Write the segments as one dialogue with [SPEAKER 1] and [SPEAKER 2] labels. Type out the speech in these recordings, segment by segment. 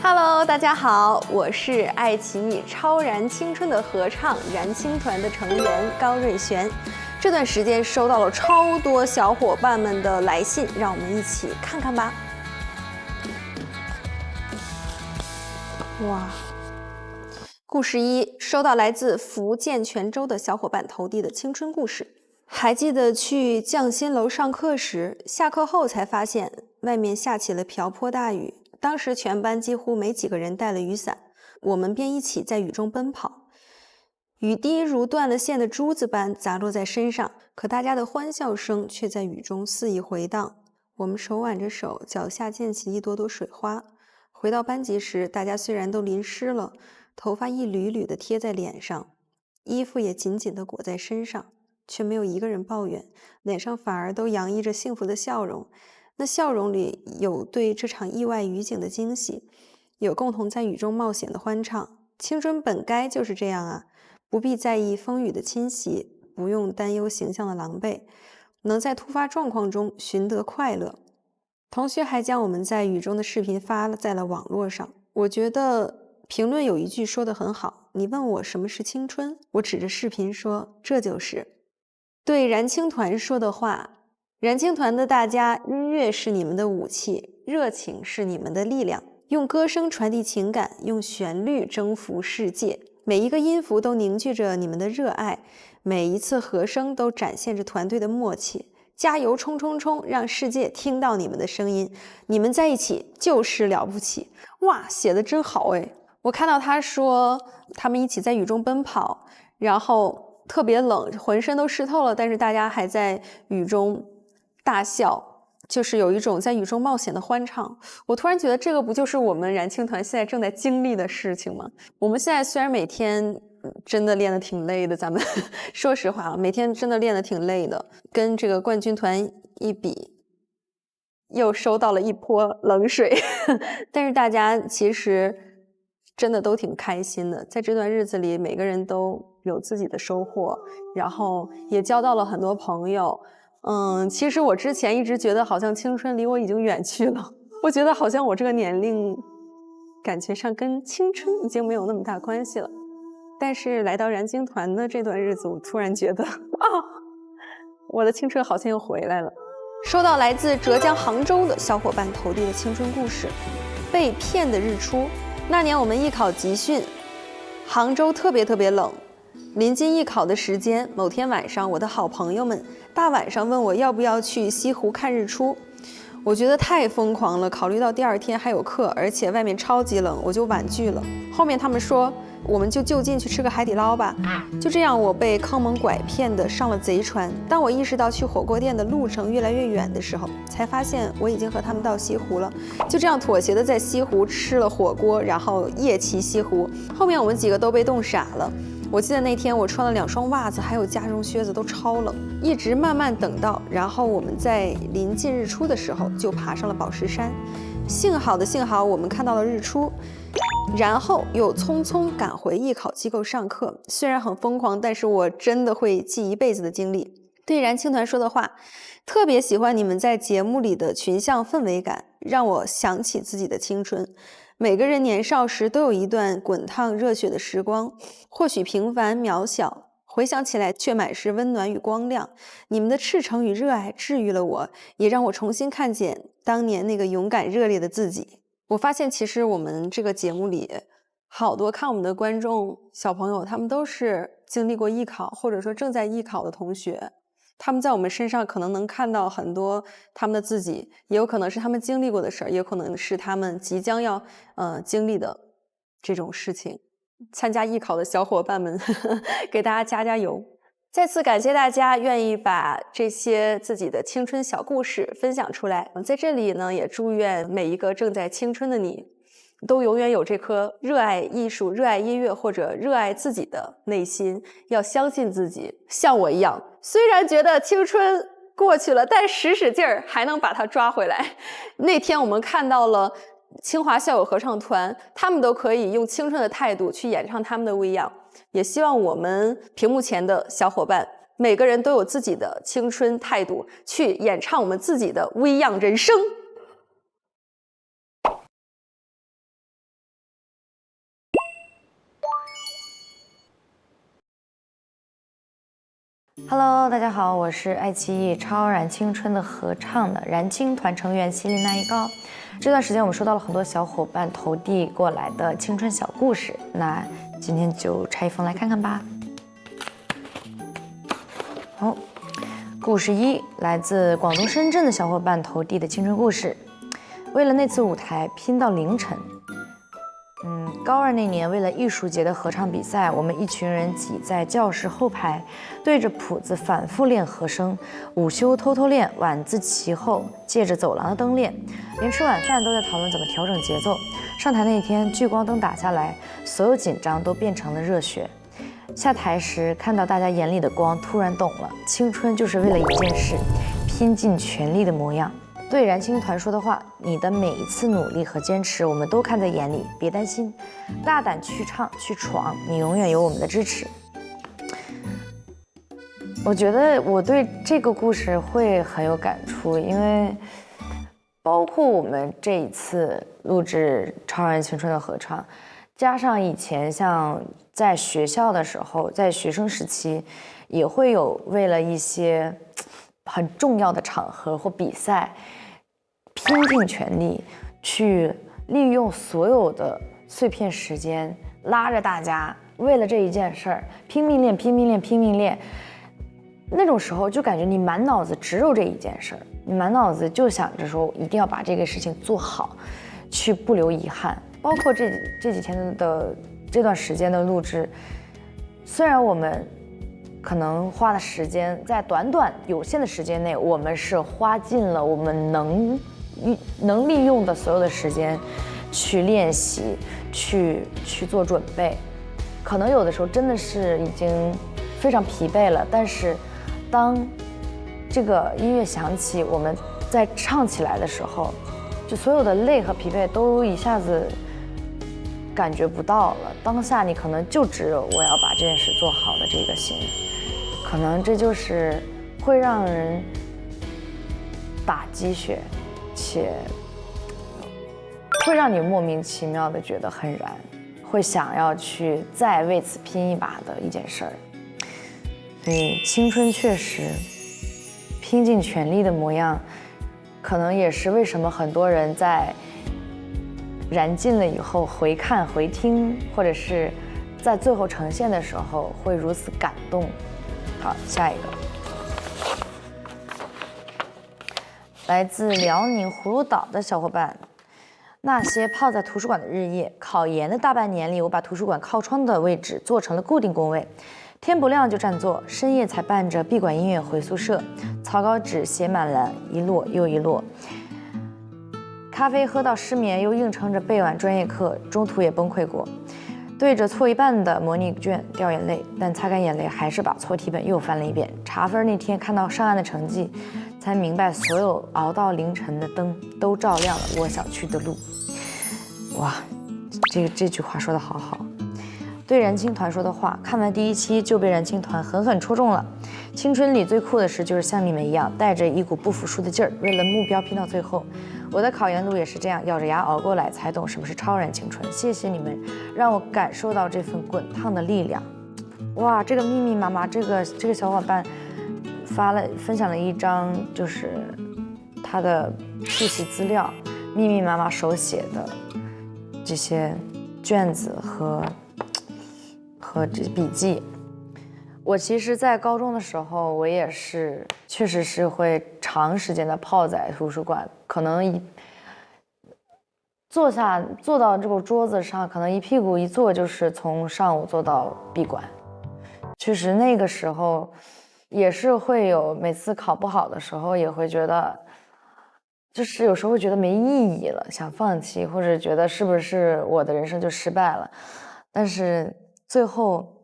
[SPEAKER 1] Hello， 大家好，我是爱奇艺超燃青春的合唱燃青团的成员高瑞璇。这段时间收到了超多小伙伴们的来信，让我们一起看看吧。哇！故事一，收到来自福建泉州的小伙伴投递的青春故事。还记得去匠心楼上课时，下课后才发现外面下起了瓢泼大雨。当时全班几乎没几个人带了雨伞，我们便一起在雨中奔跑。雨滴如断了线的珠子般砸落在身上，可大家的欢笑声却在雨中肆意回荡。我们手挽着手，脚下溅起一朵朵水花。回到班级时，大家虽然都淋湿了，头发一缕缕地贴在脸上，衣服也紧紧地裹在身上，却没有一个人抱怨，脸上反而都洋溢着幸福的笑容。那笑容里有对这场意外雨景的惊喜，有共同在雨中冒险的欢畅。青春本该就是这样啊，不必在意风雨的侵袭，不用担忧形象的狼狈，能在突发状况中寻得快乐。同学还将我们在雨中的视频发在了网络上。我觉得评论有一句说得很好，你问我什么是青春，我指着视频说，这就是对燃青团说的话。燃青团的大家，音乐是你们的武器，热情是你们的力量，用歌声传递情感，用旋律征服世界。每一个音符都凝聚着你们的热爱，每一次和声都展现着团队的默契。加油冲冲冲，让世界听到你们的声音，你们在一起就是了不起。哇，写得真好哎！我看到他说他们一起在雨中奔跑，然后特别冷，浑身都湿透了，但是大家还在雨中大笑，就是有一种在雨中冒险的欢畅。我突然觉得这个不就是我们燃青团现在正在经历的事情吗？我们现在虽然每天真的练得挺累的，咱们说实话，每天真的练得挺累的，跟这个冠军团一比，又收到了一泼冷水。但是大家其实真的都挺开心的，在这段日子里，每个人都有自己的收获，然后也交到了很多朋友。其实我之前一直觉得好像青春离我已经远去了，我觉得好像我这个年龄感觉上跟青春已经没有那么大关系了。但是来到燃青团的这段日子，我突然觉得我的青春好像又回来了。收到来自浙江杭州的小伙伴投递的青春故事，被骗的日出。那年我们艺考集训，杭州特别冷。临近艺考的时间，某天晚上，我的好朋友们大晚上问我要不要去西湖看日出。我觉得太疯狂了，考虑到第二天还有课，而且外面超级冷，我就婉拒了。后面他们说，我们就近去吃个海底捞吧。就这样，我被坑蒙拐骗的上了贼船。当我意识到去火锅店的路程越来越远的时候，才发现我已经和他们到西湖了。就这样妥协的在西湖吃了火锅，然后夜骑西湖。后面我们几个都被冻傻了。我记得那天我穿了2双袜子，还有加绒靴子，都超冷，一直慢慢等到，然后我们在临近日出的时候就爬上了宝石山。幸好我们看到了日出，然后又匆匆赶回艺考机构上课。虽然很疯狂，但是我真的会记一辈子的经历。对燃青团说的话，特别喜欢你们在节目里的群像氛围感，让我想起自己的青春。每个人年少时都有一段滚烫热血的时光，或许平凡渺小，回想起来却满是温暖与光亮。你们的赤诚与热爱治愈了我，也让我重新看见当年那个勇敢热烈的自己。我发现其实我们这个节目里好多看我们的观众小朋友，他们都是经历过艺考或者说正在艺考的同学，他们在我们身上可能能看到很多他们的自己，也有可能是他们经历过的事儿，也有可能是他们即将要经历的这种事情。参加艺考的小伙伴们给大家加油。再次感谢大家愿意把这些自己的青春小故事分享出来。在这里呢，也祝愿每一个正在青春的你都永远有这颗热爱艺术、热爱音乐或者热爱自己的内心，要相信自己，像我一样，虽然觉得青春过去了，但使劲儿还能把它抓回来。那天我们看到了清华校友合唱团，他们都可以用青春的态度去演唱他们的《微漾》，也希望我们屏幕前的小伙伴每个人都有自己的青春态度，去演唱我们自己的《微漾人生》。
[SPEAKER 2] Hello，大家好，我是爱奇艺超燃青春的合唱的燃青团成员希林娜一高。这段时间我们收到了很多小伙伴投递过来的青春小故事，那今天就拆一封来看看吧。好，故事一来自广东深圳的小伙伴投递的青春故事。为了那次舞台拼到凌晨。高二那年，为了艺术节的合唱比赛，我们一群人挤在教室后排，对着谱子反复练和声，午休偷偷练，晚自习后借着走廊的灯练，连吃晚饭都在讨论怎么调整节奏。上台那天，聚光灯打下来，所有紧张都变成了热血。下台时，看到大家眼里的光，突然懂了，青春就是为了一件事，拼尽全力的模样。对燃青团说的话，你的每一次努力和坚持，我们都看在眼里，别担心，大胆去唱去闯，你永远有我们的支持。我觉得我对这个故事会很有感触，因为包括我们这一次录制《超燃青春》的合唱，加上以前像在学校的时候，在学生时期，也会有为了一些很重要的场合或比赛，拼尽全力去利用所有的碎片时间，拉着大家为了这一件事儿拼命练、拼命练、拼命练。那种时候就感觉你满脑子只有这一件事儿，你满脑子就想着说一定要把这个事情做好，去不留遗憾。包括这几天的这段时间的录制，虽然我们可能花的时间在短短有限的时间内，我们是花尽了我们能利用的所有的时间去练习，去做准备。可能有的时候真的是已经非常疲惫了，但是当这个音乐响起，我们在唱起来的时候，就所有的累和疲惫都一下子感觉不到了。当下你可能就只有我要把这件事做好的这个心，可能这就是会让人打鸡血，且会让你莫名其妙的觉得很燃，会想要去再为此拼一把的一件事儿。所以青春确实拼尽全力的模样，可能也是为什么很多人在燃尽了以后回看回听，或者是在最后呈现的时候会如此感动。好，下一个来自辽宁葫芦岛的小伙伴，那些泡在图书馆的日夜，考研的大半年里，我把图书馆靠窗的位置做成了固定工位，天不亮就占座，深夜才伴着闭馆音乐回宿舍，草稿纸写满了一摞又一摞，咖啡喝到失眠，又硬撑着背完专业课，中途也崩溃过，对着错一半的模拟卷掉眼泪，但擦干眼泪还是把错题本又翻了一遍。查分那天看到上岸的成绩，才明白所有熬到凌晨的灯都照亮了我想去的路。哇，这句话说得好好。对燃青团说的话，看完第1期就被燃青团狠狠戳中了。青春里最酷的事就是像你们一样，带着一股不服输的劲儿，为了目标拼到最后。我的考研路也是这样，咬着牙熬过来，才懂什么是超燃青春。谢谢你们，让我感受到这份滚烫的力量。哇，这个密密麻麻，这个小伙伴分享了一张就是他的复习资料，密密麻麻手写的这些卷子和这笔记。我其实，在高中的时候，我也是，确实是会长时间的泡在图书馆，可能坐到这个桌子上，可能一屁股一坐就是从上午坐到闭馆。确实那个时候也是会有，每次考不好的时候，也会觉得，就是有时候会觉得没意义了，想放弃，或者觉得是不是我的人生就失败了。但是最后，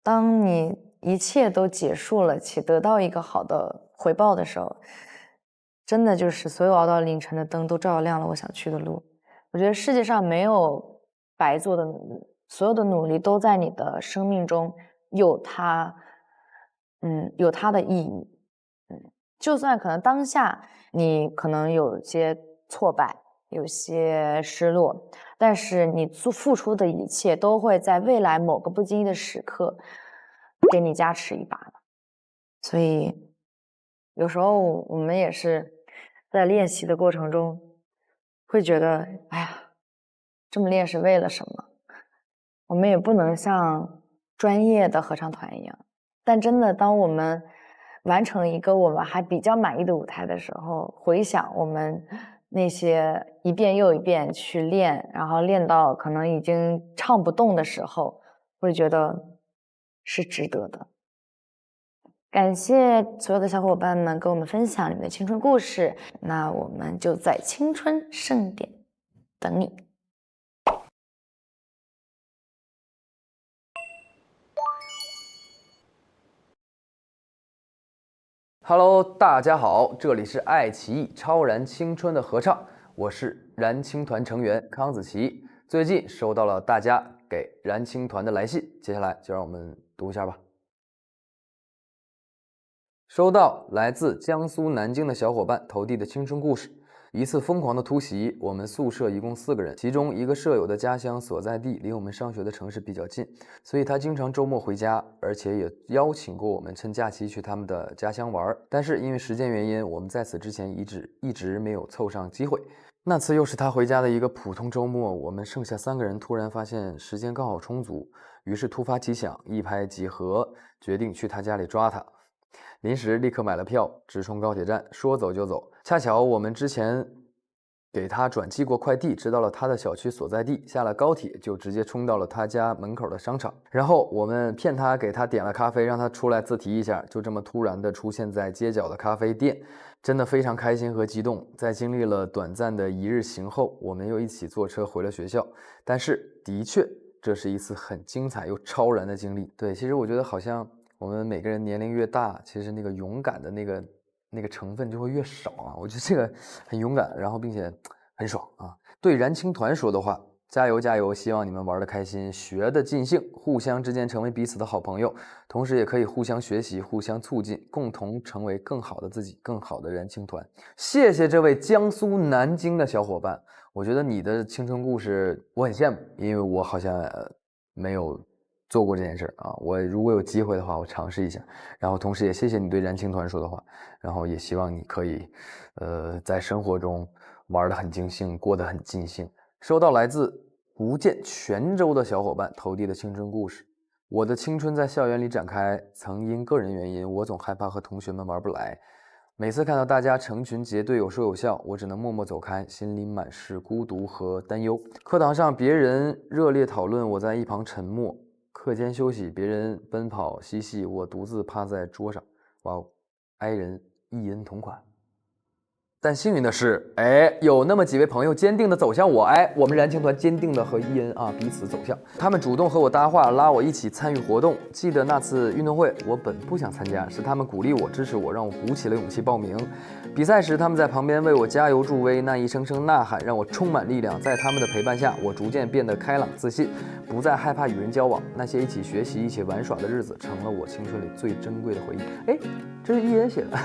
[SPEAKER 2] 当你一切都结束了，且得到一个好的回报的时候，真的就是所有熬到凌晨的灯都照亮了我想去的路。我觉得世界上没有白做的努力，所有的努力都在你的生命中有它的意义。就算可能当下你可能有些挫败，有些失落，但是你付出的一切都会在未来某个不经意的时刻给你加持一把的。所以有时候我们也是在练习的过程中会觉得，哎呀，这么练是为了什么？我们也不能像专业的合唱团一样。但真的当我们完成一个我们还比较满意的舞台的时候，回想我们那些一遍又一遍去练，然后练到可能已经唱不动的时候，会觉得是值得的。感谢所有的小伙伴们跟我们分享你们的青春故事，那我们就在青春盛典等你。
[SPEAKER 3] Hello， 大家好，这里是爱奇艺超燃青春的合唱，我是燃青团成员康子琪。最近收到了大家给燃青团的来信，接下来就让我们读一下吧。收到来自江苏南京的小伙伴投递的青春故事。一次疯狂的突袭，我们宿舍一共4个人，其中一个舍友的家乡所在地离我们上学的城市比较近，所以他经常周末回家，而且也邀请过我们趁假期去他们的家乡玩。但是因为时间原因，我们在此之前一直没有凑上机会。那次又是他回家的一个普通周末，我们剩下3个人突然发现时间刚好充足，于是突发奇想，一拍即合，决定去他家里抓他。临时立刻买了票，直冲高铁站，说走就走。恰巧我们之前给他转寄过快递，知道了他的小区所在地，下了高铁就直接冲到了他家门口的商场。然后我们骗他给他点了咖啡，让他出来自提一下，就这么突然的出现在街角的咖啡店，真的非常开心和激动。在经历了短暂的一日行后，我们又一起坐车回了学校。但是的确，这是一次很精彩又超然的经历。对，其实我觉得好像我们每个人年龄越大，其实那个勇敢的那个成分就会越少啊。我觉得这个很勇敢，然后并且很爽啊。对燃青团说的话，加油加油！希望你们玩得开心，学得尽兴，互相之间成为彼此的好朋友，同时也可以互相学习，互相促进，共同成为更好的自己，更好的燃青团。谢谢这位江苏南京的小伙伴，我觉得你的青春故事我很羡慕，因为我好像没有做过这件事啊，我如果有机会的话，我尝试一下。然后同时也谢谢你对燃青团说的话，然后也希望你可以，在生活中玩得很尽兴，过得很尽兴。收到来自福建泉州的小伙伴投递的青春故事。我的青春在校园里展开，曾因个人原因，我总害怕和同学们玩不来。每次看到大家成群结队有说有笑，我只能默默走开，心里满是孤独和担忧。课堂上别人热烈讨论，我在一旁沉默。课间休息，别人奔跑嬉戏，我独自趴在桌上。哇哦，哀人一人同款。但幸运的是，有那么几位朋友坚定地走向我，我们燃青团坚定地和伊恩彼此走向。他们主动和我搭话，拉我一起参与活动。记得那次运动会，我本不想参加，是他们鼓励我、支持我，让我鼓起了勇气报名。比赛时，他们在旁边为我加油助威，那一声声呐喊让我充满力量。在他们的陪伴下，我逐渐变得开朗自信，不再害怕与人交往。那些一起学习、一起玩耍的日子，成了我青春里最珍贵的回忆。这是伊恩写的，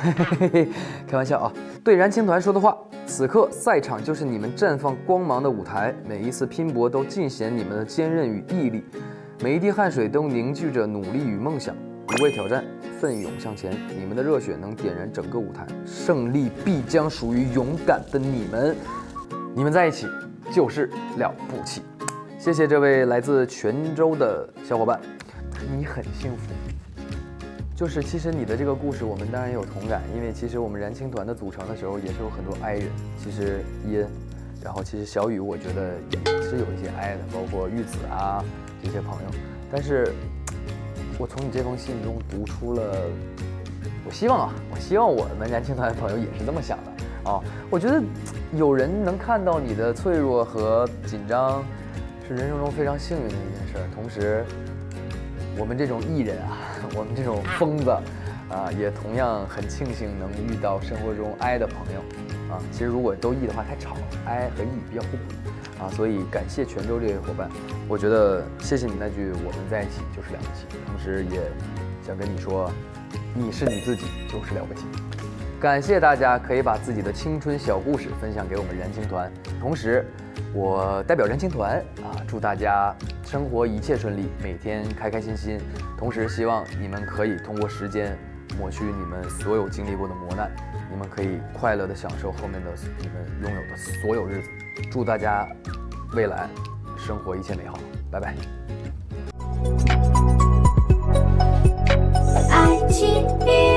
[SPEAKER 3] 开玩笑啊！对燃青团说的话，此刻赛场就是你们绽放光芒的舞台，每一次拼搏都尽显你们的坚韧与毅力，每一滴汗水都凝聚着努力与梦想，无畏挑战，奋勇向前。你们的热血能点燃整个舞台，胜利必将属于勇敢的你们。你们在一起就是了不起。谢谢这位来自泉州的小伙伴，你很幸福。就是其实你的这个故事我们当然也有同感，因为其实我们燃青团的组成的时候也是有很多哀人，其实伊恩，然后其实小雨我觉得也是有一些哀的，包括玉子这些朋友。但是我从你这封信中读出了，我希望我们燃青团的朋友也是这么想的我觉得有人能看到你的脆弱和紧张是人生中非常幸运的一件事，同时我们这种艺人我们这种疯子也同样很庆幸能遇到生活中哀的朋友其实如果都艺的话太吵了，哀和艺比较互补所以感谢泉州这位伙伴，我觉得谢谢你那句我们在一起就是了不起，同时也想跟你说，你是你自己就是了不起。感谢大家可以把自己的青春小故事分享给我们燃青团，同时我代表燃青团祝大家生活一切顺利，每天开开心心。同时希望你们可以通过时间抹去你们所有经历过的磨难，你们可以快乐地享受后面的你们拥有的所有日子。祝大家未来生活一切美好，拜拜。
[SPEAKER 4] 爱情。